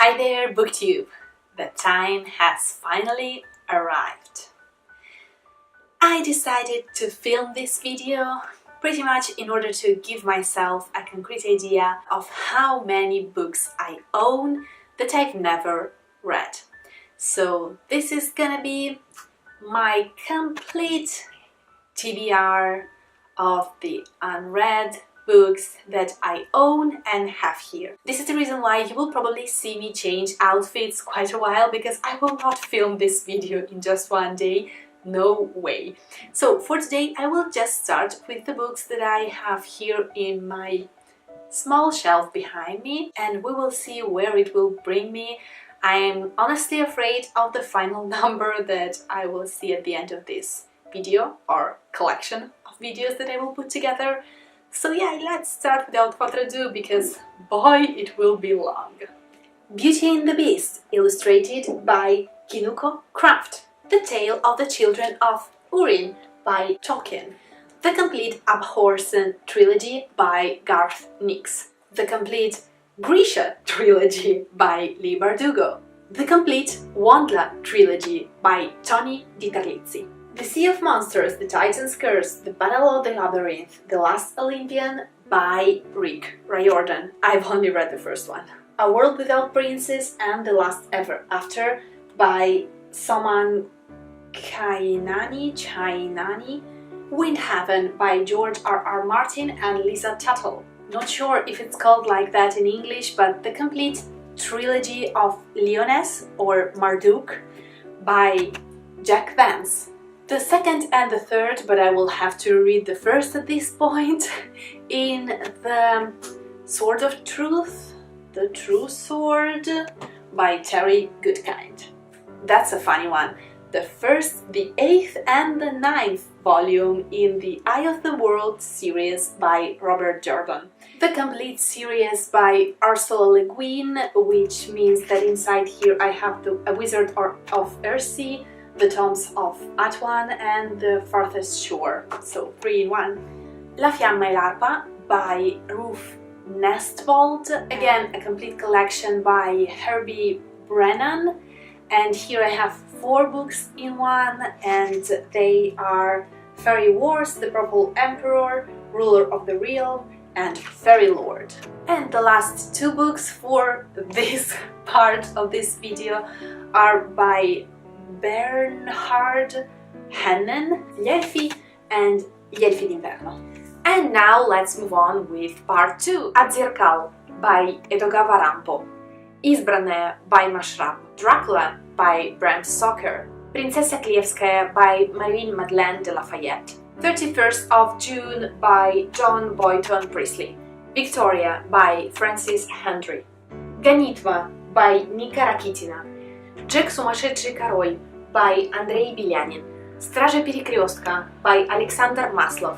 Hi there, BookTube! The time has finally arrived. I decided to film this video pretty much in order to give myself a concrete idea of how many books I own that I've never read. So this is gonna be my complete TBR of the unread books that I own and have here. This is the reason why you will probably see me change outfits quite a while, because I will not film this video in just one day. No way. So for today I will just start with the books that I have here in my small shelf behind me, and we will see where it will bring me. I'm honestly afraid of the final number that I will see at the end of this video or collection of videos that I will put together. So yeah, let's start without further ado, because boy, it will be long. Beauty and the Beast, illustrated by Kinuko Craft. The Tale of the Children of Urin by Tolkien. The complete Abhorsen trilogy by Garth Nix. The complete Grisha trilogy by Lee Bardugo. The complete Wandla trilogy by Tony DiTerlizzi. The Sea of Monsters, The Titan's Curse, The Battle of the Labyrinth, The Last Olympian by Rick Riordan. I've only read the first one. A World Without Princes and The Last Ever After by Soman Chainani. Windhaven by George R.R. Martin and Lisa Tuttle. Not sure if it's called like that in English, but the complete trilogy of Lyonesse or Marduk by Jack Vance. The second and the third, but I will have to read the first at this point, in The Sword of Truth, The True Sword by Terry Goodkind. That's a funny one. The first, the 8th and the 9th volume in the Eye of the World series by Robert Jordan. The complete series by Ursula Le Guin, which means that inside here I have A Wizard of Earthsea, The Tombs of Atuan and The Farthest Shore, so 3 in 1. La Fiamma e l'Arpa by Ruth Nestvold, again a complete collection by Herbie Brennan, and here I have 4 books in one, and they are Fairy Wars, The Purple Emperor, Ruler of the Realm, and Fairy Lord. And the last 2 books for this part of this video are by Bernhard Hennen, Gli Elfi and Gli Elfi d'Inverno. And now let's move on with part 2. Azzirkal by Edogawa Rampo. Избранная by Mashram. Dracula by Bram Stoker. Princesa Klievskaya by Marine-Madeleine de Lafayette. 31st of June by John Boyton Priestley. Victoria by Francis Hendry. Ганитва by Nika Rakitina. Джек Сумасшедший Король by Андрей Белянин. Стражи Перекрестка by Alexander Maslov.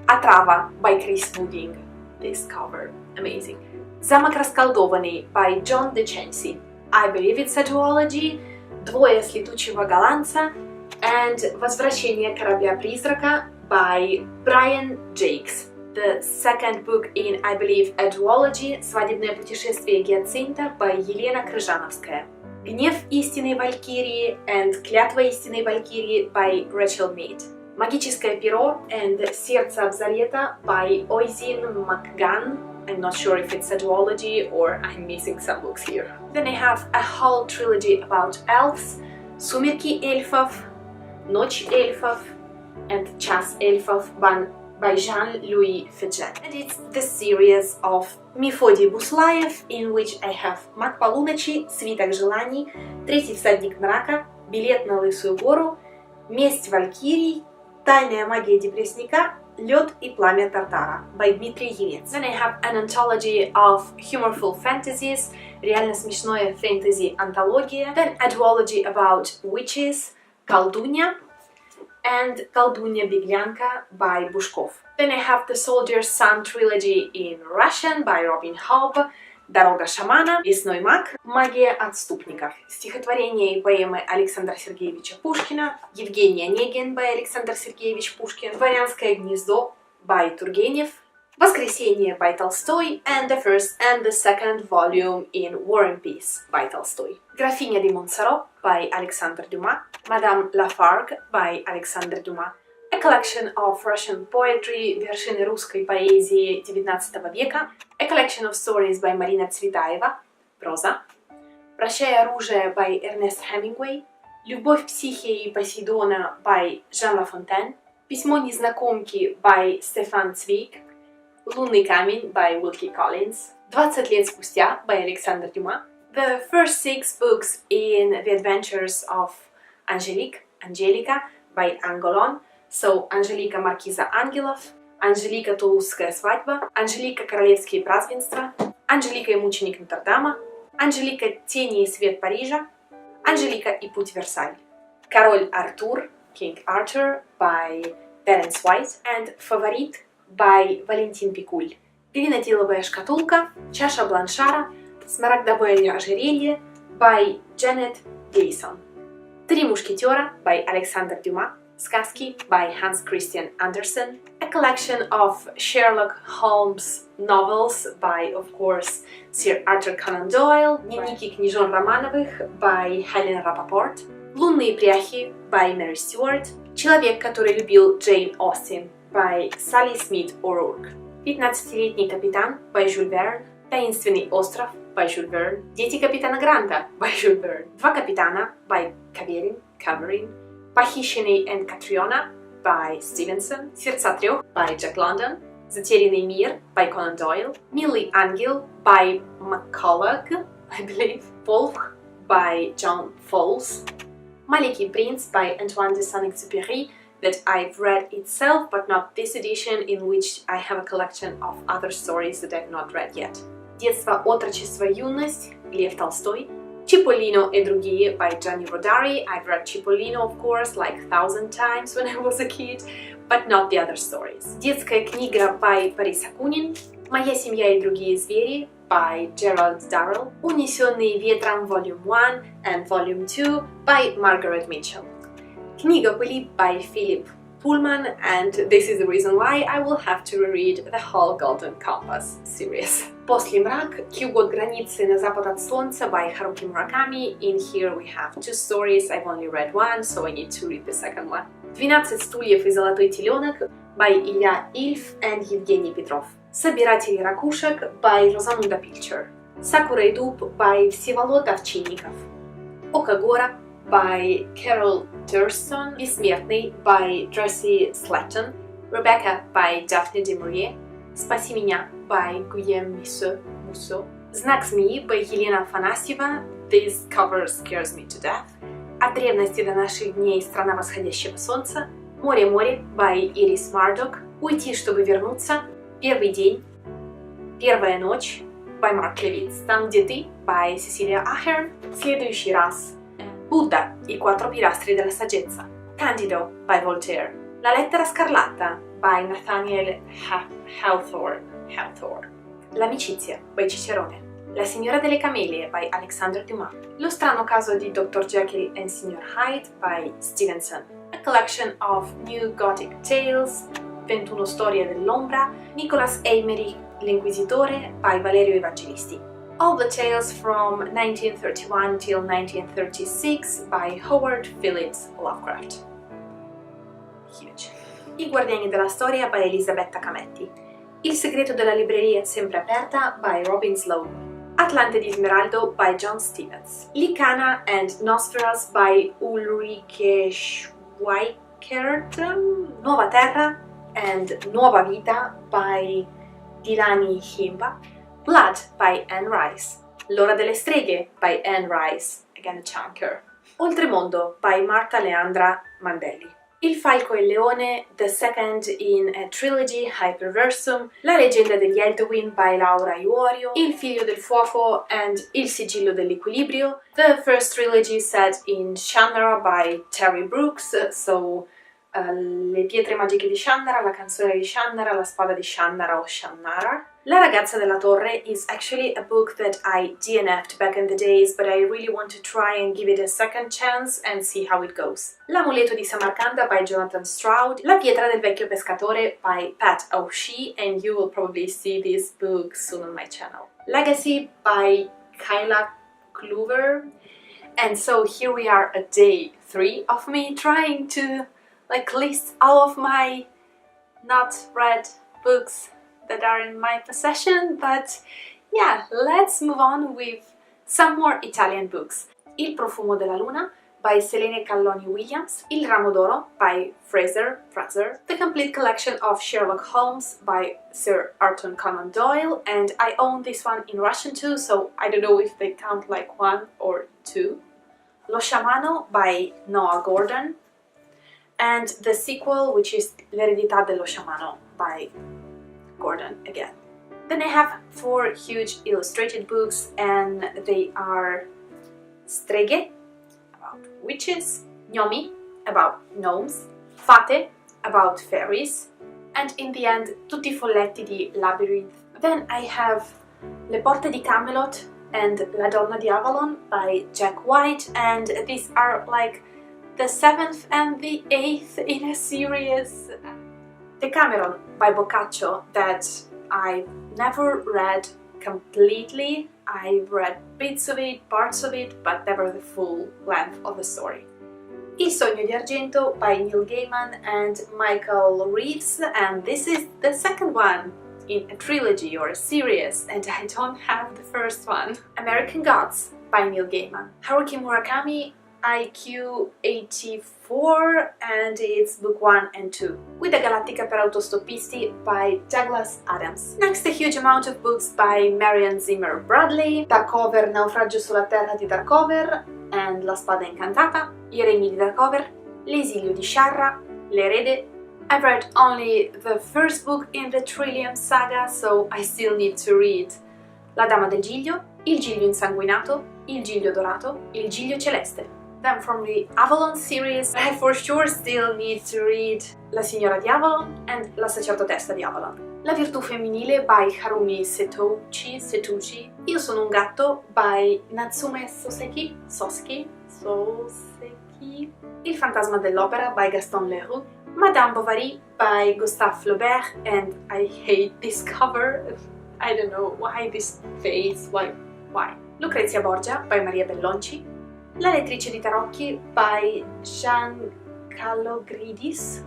Отрава by Chris Wooding. This cover, amazing. Замок расколдованный by John DeChancy. I believe it's a duology. Двое с летучего голландца and Возвращение корабля-призрака by Brian Jakes. The second book in, I believe, a duology, Свадебное путешествие Гиацинта by Елена Крыжановская. Гнев истинной Валькирии and Клятва истинной Валькирии by Rachel Mead. Магическое перо and Сердце Абзолета by Oisin McGann. I'm not sure if it's a duology or I'm missing some books here. Then I have a whole trilogy about elves, Сумерки эльфов, Ночь эльфов, and Час эльфов by Jean-Louis Fedget. And it's the series of Мефодий Буслаев, in which I have Маг полуночи, Свиток желаний, Третий всадник мрака, Билет на Лысую гору, Месть валькирий, Тайная магия депрессника, Лед и пламя Тартара by Дмитрий Евец. Then I have an anthology of humorful fantasies, реально смешное фэнтези антология. Then a duology about witches, Колдунья and Колдунья-беглянка by Бушков. Then I have the Soldier's Son trilogy in Russian by Robin Hobb, Дорога шамана, Лесной маг, Магия отступников. Стихотворения и поэмы Александра Сергеевича Пушкина, Евгений Онегин by Александр Сергеевич Пушкин, Дворянское гнездо by Тургенев, Воскресенье by Tolstoy, and the first and the second volume in War and Peace by Tolstoy. Графиня de Montsoreau by Alexandre Dumas. Madame Lafargue by Alexandre Dumas. A collection of Russian poetry, вершины русской поэзии XIX века. A collection of stories by Marina Tsvetaeva, проза. Прощай оружие by Ernest Hemingway. Любовь Психе и Посейдона by Jean Lafontaine. Письмо незнакомки by Стефан Цвейг. Лунный камень by Wilkie Collins. 20 лет спустя by Alexandre Dumas. The first 6 books in the adventures of Angelica by Angolon. So, Анжелика Маркиза Ангелов, Анжелика Тулузская свадьба, Анжелика Королевские празднества, Анжелика и мученик Нотр-Дама, Анжелика Тени и свет Парижа, Анжелика и путь Версаль, Король Артур, King Arthur by Terence White, and Фаворит by Валентин Пикуль, Гренадиловая шкатулка, Чаша Бланшара, Смарагдовое ожерелье by Janet Gleason, Три мушкетера by Alexandre Dumas, Сказки by Hans Christian Andersen, a collection of Sherlock Holmes novels by, of course, Sir Arthur Conan Doyle, Дневники княжон Романовых by Helen Rappaport, Лунные пряхи by Mary Stuart, Человек, который любил Джейн Остин by Sally Смит O'Rourke, 15-летний капитан by Jules Verne, Таинственный остров by Jules Verne, Дети капитана Гранта by Jules Verne, Два капитана by Каверин, Похищенный and Катриона by Stevenson, Сердца трех by Jack London, Затерянный мир by Conan Doyle, Милый ангел by McCulloch, I believe, Волк by John Fowles, Маленький принц by Antoine de Saint-Exupéry, that I've read itself, but not this edition, in which I have a collection of other stories that I've not read yet. Детство, отрочество, юность, Лев Толстой, Cipollino e другие by Gianni Rodari. I've read Cipollino, of course, like 1,000 times when I was a kid, but not the other stories. Детская книга by Борис Акунин. Моя семья и другие звери by Gerald Darrell. Унесенные ветром Volume 1 and Volume 2 by Margaret Mitchell. Книга пыли by Philip Pullman, and this is the reason why I will have to reread the whole Golden Compass series. После мрак, Q-год границы на запад от солнца by Haruki Murakami. In here we have 2 stories, I've only read one, so I need to read the second one. 12 стульев и золотой теленок by Илья Ильф and Евгений Петров. Собиратели ракушек by Розамунда Пикчер. Сакура и дуб by Всеволод Овчинников. Око гора by Carol Thurston, Бессмертный by Tracy Slatton, Rebecca by Daphne du Maurier, Спаси меня by Guillaume Musso, Знак змеи by Елена Афанасьева, This cover scares me to death, От древности до наших дней Страна восходящего солнца, Море by Iris Murdoch, Уйти, чтобы вернуться, Первый день, Первая ночь by Mark Levitz, Там, где ты by Cecilia Ahern, Следующий раз, Buddha, I 4 pilastri della saggezza, Candido by Voltaire, La lettera scarlatta by Nathaniel Hawthorne, L'amicizia by Cicerone, La signora delle camelie by Alexandre Dumas, Lo strano caso di Dr. Jekyll and Sr. Hyde by Stevenson, a collection of new Gothic tales, 21 storie dell'ombra, Nicholas Eymerich, L'inquisitore by Valerio Evangelisti. All the tales from 1931 till 1936 by Howard Phillips Lovecraft. Huge. I guardiani della storia by Elisabetta Cametti. Il segreto della libreria sempre aperta by Robin Sloan. Atlante di Smeraldo by John Stevens. Licana and Nosferas by Ulrike Schweikert. Nuova Terra and Nuova Vita by Dilani Himba. Blood by Anne Rice, L'ora delle streghe by Anne Rice, again a chunker, Oltremondo by Marta Leandra Mandelli, Il falco e il leone, the second in a trilogy Hyperversum, La leggenda degli Eltowin by Laura Iorio, Il figlio del fuoco and Il sigillo dell'equilibrio, the first trilogy set in Shannara by Terry Brooks, so Le pietre magiche di Shannara, La canzone di Shannara, La spada di Shannara o Shannara. La ragazza della torre is actually a book that I DNF'd back in the days, but I really want to try and give it a second chance and see how it goes. L'amuleto di Samarcanda by Jonathan Stroud, La pietra del vecchio pescatore by Pat O'Shea, and you will probably see this book soon on my channel. Legacy by Kyla Kluver. And so here we are at day 3 of me trying to list all of my not read books that are in my possession, but yeah, let's move on with some more Italian books. Il profumo della luna by Selene Calloni Williams, Il ramo d'oro by Fraser, The complete collection of Sherlock Holmes by Sir Arthur Conan Doyle, and I own this one in Russian too, so I don't know if they count like 1 or 2. Lo sciamano by Noah Gordon, and the sequel, which is L'eredità dello sciamano by Gordon again. Then I have 4 huge illustrated books, and they are Streghe, about witches, Gnomi, about gnomes, Fate, about fairies, and in the end, Tutti i folletti di Labyrinth. Then I have Le porte di Camelot and La donna di Avalon by Jack White, and these are like the 7th and the 8th in a series. Decameron by Boccaccio that I've never read completely. I've read bits of it, parts of it, but never the full length of the story. Il sogno di argento by Neil Gaiman and Michael Reeves, and this is the second one in a trilogy or a series, and I don't have the first one. American Gods by Neil Gaiman. Haruki Murakami, IQ 84, and it's book 1 and 2. Guida galattica per autostoppisti by Douglas Adams. Next, a huge amount of books by Marion Zimmer Bradley. Darkover, Naufragio sulla terra di Darkover and La spada incantata, I regni di Darkover, L'esilio di Sharra, L'erede. I've read only the first book in the Trillium saga, so I still need to read La dama del Giglio, Il Giglio insanguinato, Il Giglio dorato, Il Giglio celeste. Then from the Avalon series, I for sure still need to read La signora di Avalon and La sacerdotessa di Avalon. La virtù femminile by Harumi Setouchi. Io sono un gatto by Natsume Soseki. Il fantasma dell'opera by Gaston Leroux. Madame Bovary by Gustave Flaubert, and I hate this cover. I don't know why this face, why? Lucrezia Borgia by Maria Bellonci. La lettrice di tarocchi by Jean Calogridis.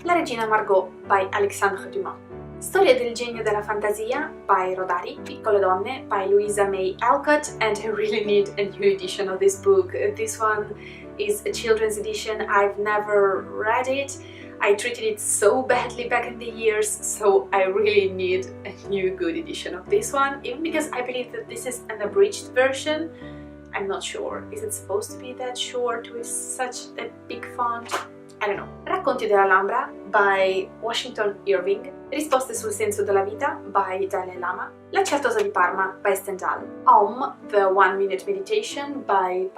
La regina Margot by Alexandre Dumas. Storia del genio della fantasia by Rodari. Piccole donne by Louisa May Alcott, and I really need a new edition of this book. This one is a children's edition. I've never read it. I treated it so badly back in the years, so I really need a new good edition of this one, even because I believe that this is an abridged version. I'm not sure. Is it supposed to be that short with such a big font? I don't know. Racconti dell'Alhambra by Washington Irving. Risposte sul senso della vita by Dalai Lama. La certosa di Parma by Stendhal. Om, The 1 Minute Meditation by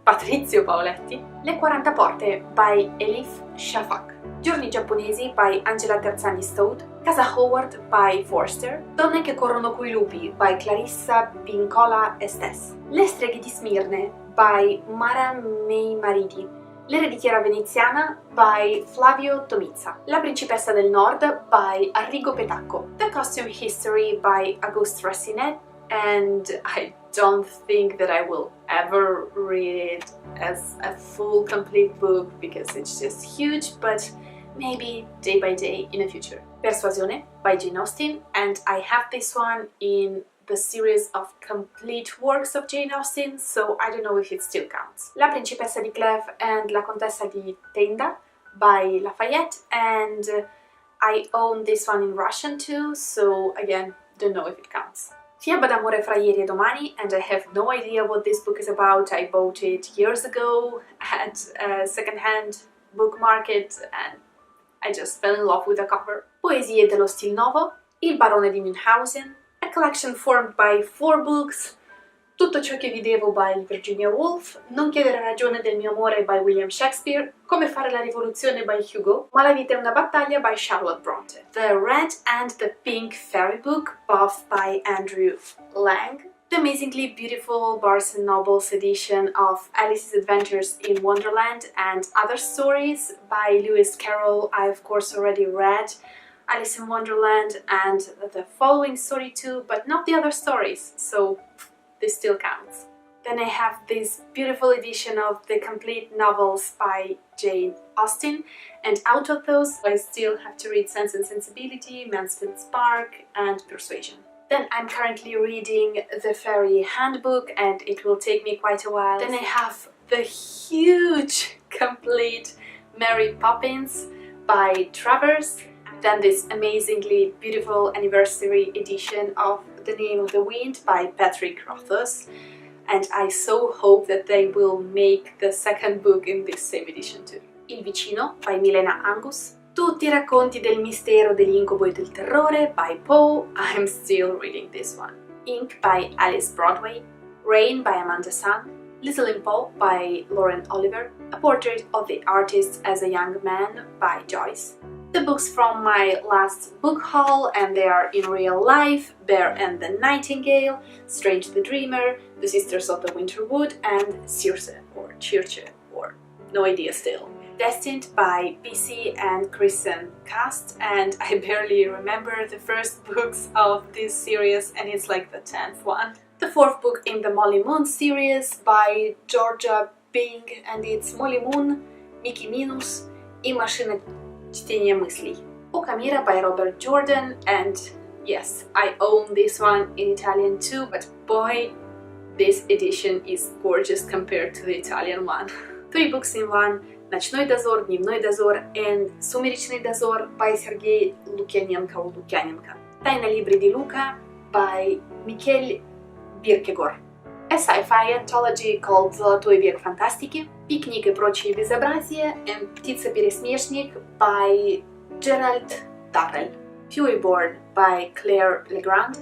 Patrizio Paoletti. Le 40 porte by Elif Shafak. Giorni giapponesi by Angela Terzani Stout. Casa Howard by Forster. Donne che corrono coi lupi by Clarissa Pincola Estes. Le streghe di Smirne by Mara Meimaridi. L'ereditiera veneziana by Flavio Tomizza. La principessa del nord by Arrigo Petacco. The Costume History by Auguste Racinet, and I don't think that I will ever read it as a full complete book because it's just huge, but maybe day by day in the future. Persuasione by Jane Austen, and I have this one in the series of complete works of Jane Austen, so I don't know if it still counts. La principessa di Clèves and La contessa di Tenda by Lafayette, and I own this one in Russian too, so again, don't know if it counts. Fiaba d'amore fra ieri e domani, and I have no idea what this book is about. I bought it years ago at a second-hand book market and I just fell in love with the cover. Poesie dello Stil Novo, Il barone di Münchhausen, a collection formed by 4 books, Tutto ciò che vi devo by Virginia Woolf, Non chiedere ragione del mio amore by William Shakespeare, Come fare la rivoluzione by Hugo, Ma la vita è una battaglia by Charlotte Bronte, The Red and the Pink Fairy Book, both by Andrew Lang, the amazingly beautiful Barnes & Noble's edition of Alice's Adventures in Wonderland and Other Stories by Lewis Carroll. I of course already read Alice in Wonderland and the following story too, but not the other stories, so this still counts. Then I have this beautiful edition of the complete novels by Jane Austen, and out of those I still have to read Sense and Sensibility, Mansfield Spark and Persuasion. Then I'm currently reading The Fairy Handbook and it will take me quite a while. Then I have the huge complete Mary Poppins by Travers. Then this amazingly beautiful anniversary edition of The Name of the Wind by Patrick Rothfuss, and I so hope that they will make the second book in this same edition too. Il Vicino by Milena Angus, Tutti i racconti del mistero, dell'incubo e del terrore by Poe. I'm still reading this one. Ink by Alice Broadway, Rain by Amanda Sun, Little Impo by Lauren Oliver, A Portrait of the Artist as a Young Man by Joyce. The books from my last book haul, and they are in real life: Bear and the Nightingale, Strange the Dreamer, The Sisters of the Winterwood, and Circe or Circe, or no idea still. Destined by BC and Kristen Cast, and I barely remember the first books of this series, and it's like the 10th one. The fourth book in the Molly Moon series by Georgia Bing, and it's Molly Moon, Mickey Minus и Машина чтения мыслей. O Camira by Robert Jordan, and yes, I own this one in Italian too, but boy, this edition is gorgeous compared to the Italian one. 3 books in one: Ночной дозор, Дневной дозор, and Сумеречный дозор by Sergei Lukyanenko. Тайна Libri di Luca by Mikhail Birkegor. A sci-fi anthology called Золотой век фантастики, Пикник и прочие безобразия, and Птица-пересмешник by Gerald Darrell. Furyborn by Claire Legrand,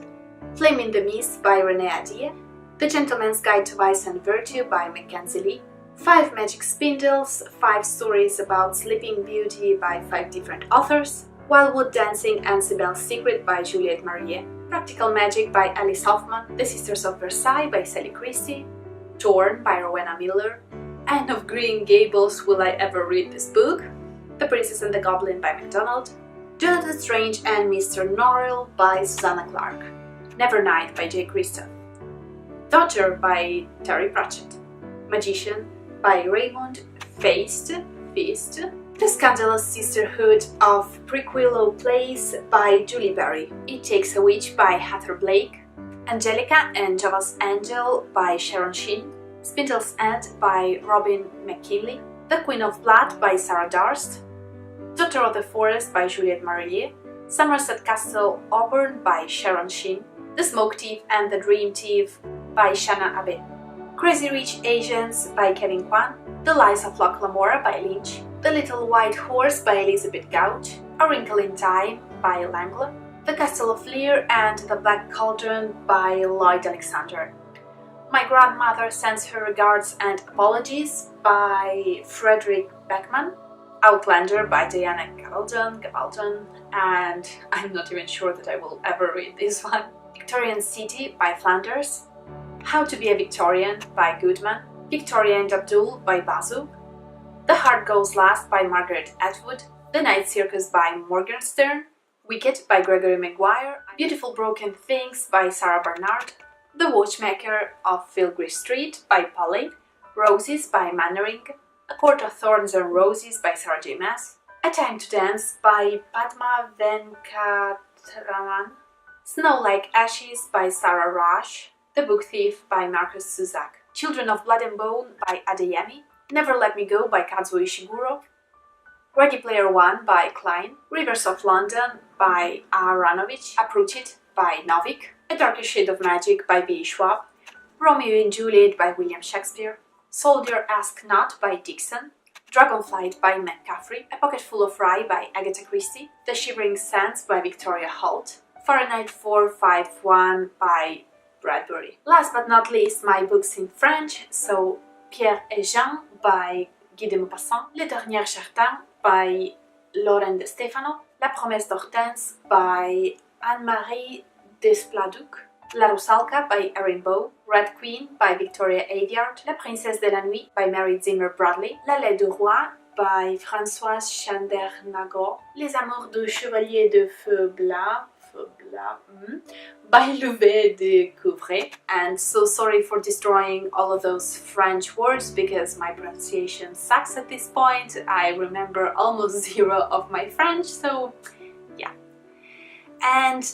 Flame in the Mist by Renée Ahdieh, The Gentleman's Guide to Vice and Virtue by Mackenzie Lee, 5 Magic Spindles, 5 stories about Sleeping Beauty by 5 different authors, Wildwood Dancing and Sibel's Secret by Juliette Marie, Practical Magic by Alice Hoffman, The Sisters of Versailles by Sally Christie, Torn by Rowena Miller, Anne of Green Gables, will I ever read this book? The Princess and the Goblin by MacDonald, Jonathan Strange and Mr. Norrell by Susanna Clarke, Nevernight by Jay Kristoff, Daughter by Terry Pratchett, Magician by Raymond Feist, The Scandalous Sisterhood of Prickwillow Place by Julie Berry, It Takes a Witch by Heather Blake, Angelica and Java's Angel by Sharon Sheen, Spindle's End by Robin McKinley, The Queen of Blood by Sarah Darst, Daughter of the Forest by Juliette Marillier, Somerset Castle Auburn by Sharon Sheen, The Smoke Thief and the Dream Thief by Shanna Abe, Crazy Rich Asians by Kevin Kwan, The Lies of Locke Lamora by Lynch, The Little White Horse by Elizabeth Gouch, A Wrinkle in Time by Langler, The Castle of Lear and the Black Cauldron by Lloyd Alexander, My Grandmother Sends Her Regards and Apologies by Frederick Beckman, Outlander by Diana Gabaldon, and I'm not even sure that I will ever read this one, Victorian City by Flanders, How to Be a Victorian by Goodman, Victoria and Abdul by Basu, The Heart Goes Last by Margaret Atwood, The Night Circus by Morgenstern, Wicked by Gregory Maguire, Beautiful Broken Things by Sarah Barnard, The Watchmaker of Filgree Street by Polly, Roses by Mannering, A Court of Thorns and Roses by Sarah J. Maas, A Time to Dance by Padma Venkatraman, Snow Like Ashes by Sarah Raasch, The Book Thief by Marcus Suzak, Children of Blood and Bone by Adeyemi, Never Let Me Go by Kazuo Ishiguro, Ready Player One by Klein, Rivers of London by Aharonovich, Approach It by Novik, A Darker Shade of Magic by B. Schwab, Romeo and Juliet by William Shakespeare, Soldier Ask Not by Dixon, Dragonflight by McCaffrey, A Pocketful of Rye by Agatha Christie, The Shivering Sands by Victoria Holt, Fahrenheit 451 by Bradbury. Last but not least, my books in French, so Pierre et Jean by Guy de Maupassant, Les Derniers Chartins by Lauren de Stefano, La Promesse d'Hortense by Anne-Marie Despladuc, La Rusalka by Erin Bow, Red Queen by Victoria Aveyard, La Princesse de la Nuit by Mary Zimmer Bradley, La Laide du Roi by Françoise Chandernagor, Les Amours du Chevalier de Feubla by Louvet de Couvray. And so sorry for destroying all of those French words because my pronunciation sucks at this point. I remember almost zero of my French, so yeah. And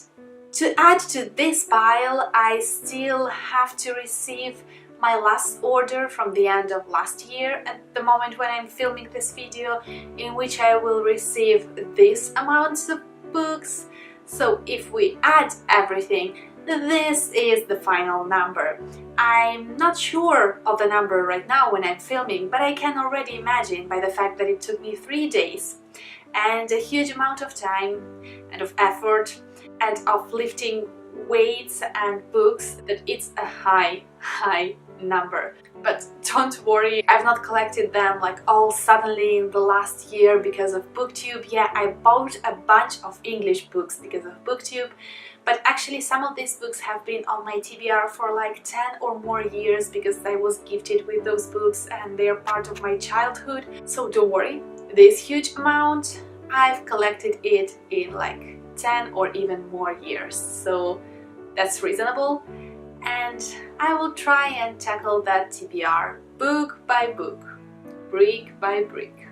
to add to this pile, I still have to receive my last order from the end of last year at the moment when I'm filming this video, in which I will receive this amount of books. So if we add everything, this is the final number. I'm not sure of the number right now when I'm filming, but I can already imagine by the fact that it took me 3 days and a huge amount of time and of effort and of lifting weights and books that it's a high number. But don't worry, I've not collected them like all suddenly in the last year because of BookTube. Yeah, I bought a bunch of English books because of BookTube, but actually some of these books have been on my TBR for like 10 or more years because I was gifted with those books and they're part of my childhood. So don't worry, this huge amount, I've collected it in like 10 or even more years, so that's reasonable. And I will try and tackle that TBR book by book, brick by brick.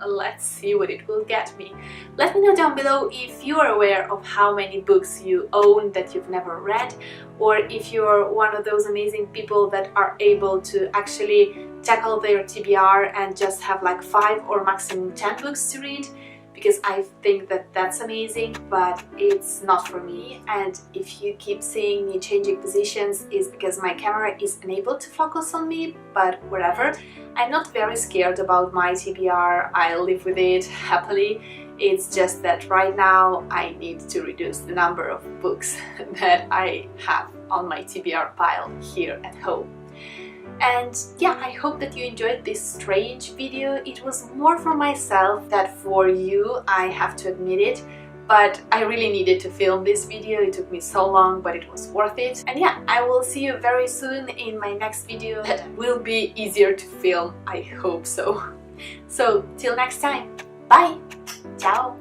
Let's see what it will get me. Let me know down below if you are aware of how many books you own that you've never read, or if you're one of those amazing people that are able to actually tackle their TBR and just have like 5 or maximum 10 books to read. Because I think that that's amazing, but it's not for me. And if you keep seeing me changing positions, it's because my camera is unable to focus on me, but whatever. I'm not very scared about my TBR, I live with it happily. It's just that right now I need to reduce the number of books that I have on my TBR pile here at home. And yeah, I hope that you enjoyed this strange video. It was more for myself than for you, I have to admit it. But I really needed to film this video. It took me so long, but it was worth it. And yeah, I will see you very soon in my next video that will be easier to film, I hope so. So, till next time, bye! Ciao!